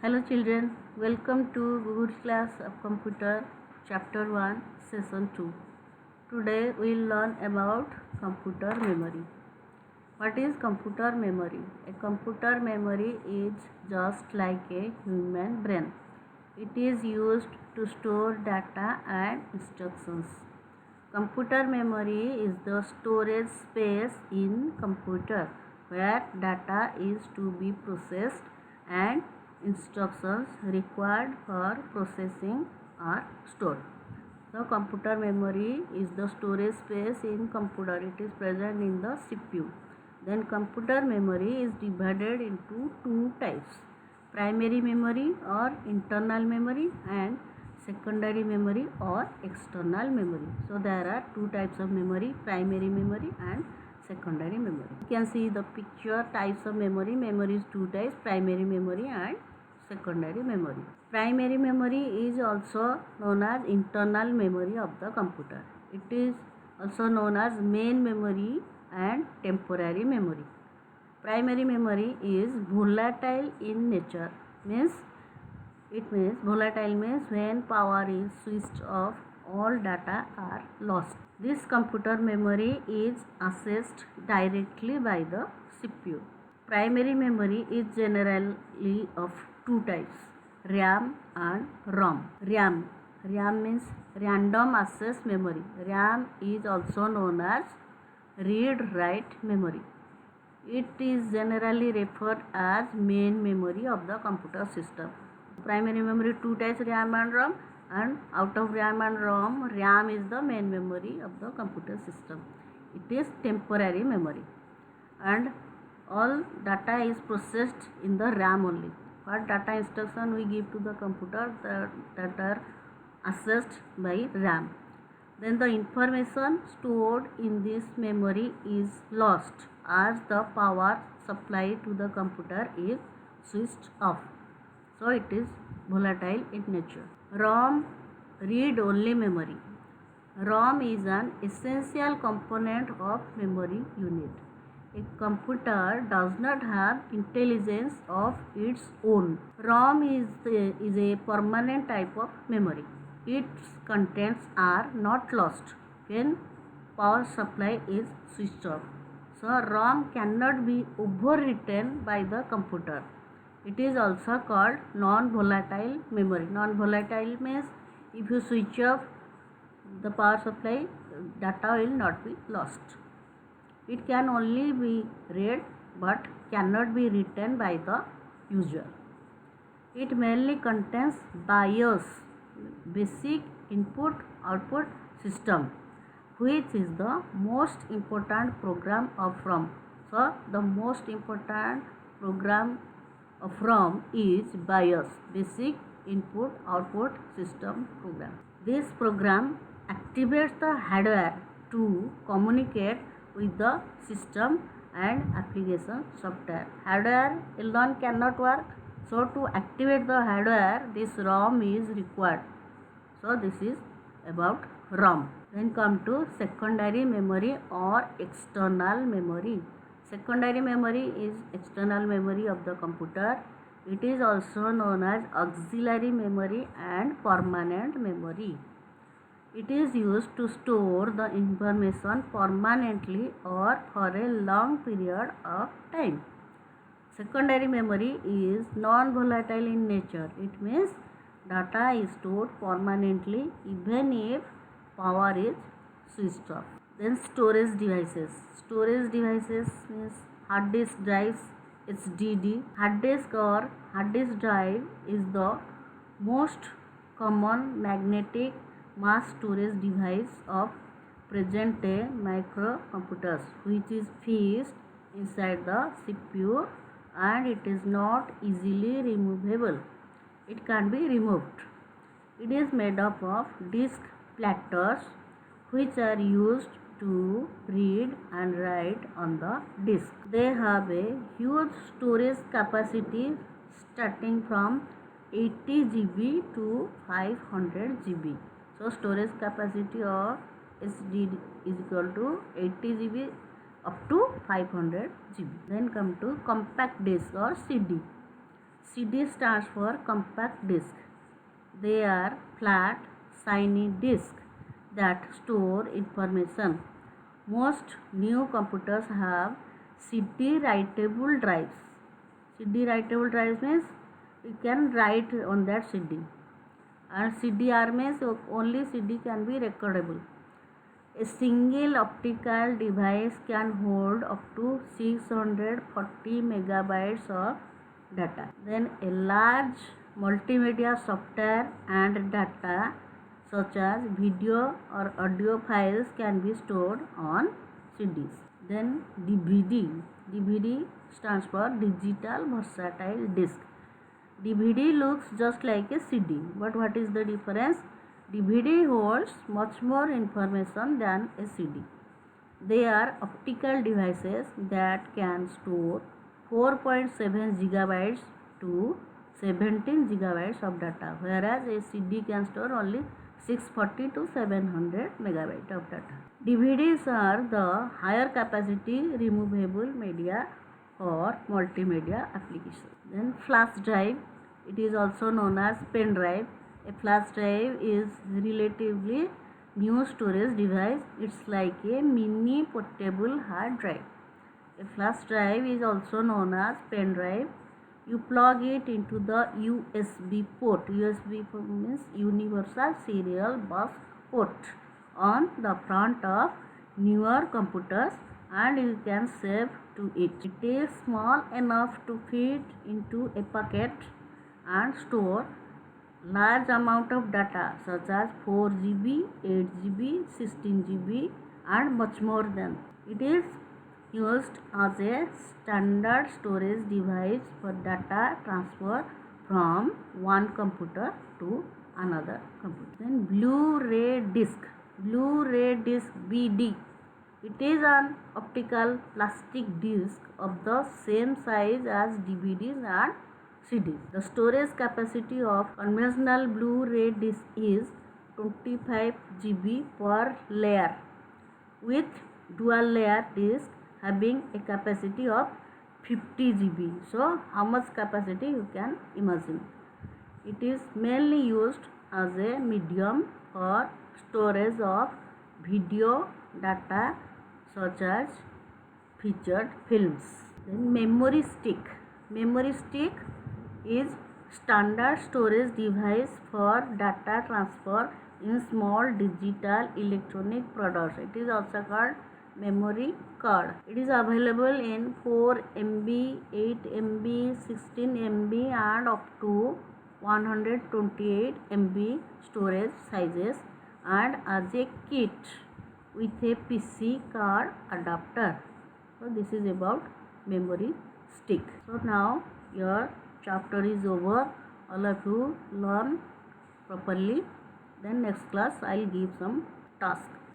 Hello children, welcome to Google class of computer chapter 1 session 2. Today we will learn about computer memory. What is computer memory? A computer memory is just like a human brain. It is used to store data and instructions. Computer memory is the storage space in computer where data is to be processed and instructions required for processing are stored. So computer memory is the storage space in computer. It is present in the CPU. Then computer memory is divided into two types: primary memory or internal memory and secondary memory or external memory. So there are two types of memory: primary memory and secondary memory. You can see the picture types of memory. Memory is two types: primary memory and secondary memory. Primary memory is also known as internal memory of the computer. It is also known as main memory and temporary memory. Primary memory is volatile in nature. Volatile means when power is switched off, all data are lost. This computer memory is accessed directly by the CPU. Primary memory is generally of two types: RAM and ROM. RAM means random access memory. RAM is also known as read-write memory. It is generally referred as main memory of the computer system. Primary memory two types: RAM and ROM, and out of RAM and ROM, RAM is the main memory of the computer system. It is temporary memory and all data is processed in the RAM only. What data instruction we give to the computer that are accessed by RAM. Then the information stored in this memory is lost as the power supply to the computer is switched off. So it is volatile in nature. ROM, read only memory. ROM is an essential component of memory unit. A computer does not have intelligence of its own. ROM is a permanent type of memory. Its contents are not lost when power supply is switched off. So ROM cannot be overwritten by the computer. It is also called non-volatile memory. Non-volatile means if you switch off the power supply, data will not be lost. It can only be read but cannot be written by the user. It mainly contains BIOS, basic input output system, which is the most important program of ROM. So the most important program of ROM is BIOS, basic input output system program. This program activates the hardware to communicate with the system and application software. Hardware alone cannot work, so to activate the hardware, this ROM is required. So this is about ROM. Then come to secondary memory or external memory. Secondary memory is external memory of the computer. It is also known as auxiliary memory and permanent memory. It is used to store the information permanently or for a long period of time. Secondary memory is non-volatile in nature. It means data is stored permanently even if power is switched off. Then storage devices. Storage devices means hard disk drives, HDD. Hard disk or hard disk drive is the most common magnetic mass storage device of present day microcomputers, which is fixed inside the CPU and it is not easily removable. It can be removed. It is made up of disk platters which are used to read and write on the disk. They have a huge storage capacity starting from 80 GB to 500 GB. So storage capacity of SD is equal to 80 GB up to 500 GB. Then come to compact disk or CD. CD stands for compact disc. They are flat, shiny discs that store information. Most new computers have CD writable drives. CD writable drives means you can write on that CD. And CDR means only CD can be recordable. A single optical device can hold up to 640 megabytes of data. Then a large multimedia software and data such as video or audio files can be stored on CDs. Then DVD. DVD stands for digital versatile disc. DVD looks just like a CD, but what is the difference? DVD holds much more information than a CD. They are optical devices that can store 4.7 gigabytes to 17 gigabytes of data, whereas a CD can store only 640 to 700 megabytes of data. DVDs are the higher capacity removable media or multimedia application. Then flash drive, it is also known as pen drive. A flash drive is relatively new storage device. It's like a mini portable hard drive. A flash drive is also known as pen drive. You plug it into the USB port. USB port means universal serial bus port on the front of newer computers, and you can save to it. It is small enough to fit into a pocket and store large amount of data such as 4 GB, 8 GB, 16 GB and much more than. It is used as a standard storage device for data transfer from one computer to another computer. Then Blu-ray disc. Blu-ray disc BD. It is an optical plastic disc of the same size as DVDs and CDs. The storage capacity of conventional Blu-ray disc is 25 GB per layer, with dual layer disc having a capacity of 50 GB. So how much capacity you can imagine. It is mainly used as a medium for storage of video data such as featured films. Then memory stick. Memory stick is standard storage device for data transfer in small digital electronic products. It is also called memory card. It is available in 4 MB, 8 MB, 16 MB and up to 128 MB storage sizes, and as a kit with a PC card adapter. So this is about memory stick. So now your chapter is over. All of you learn properly. Then next class I will give some task.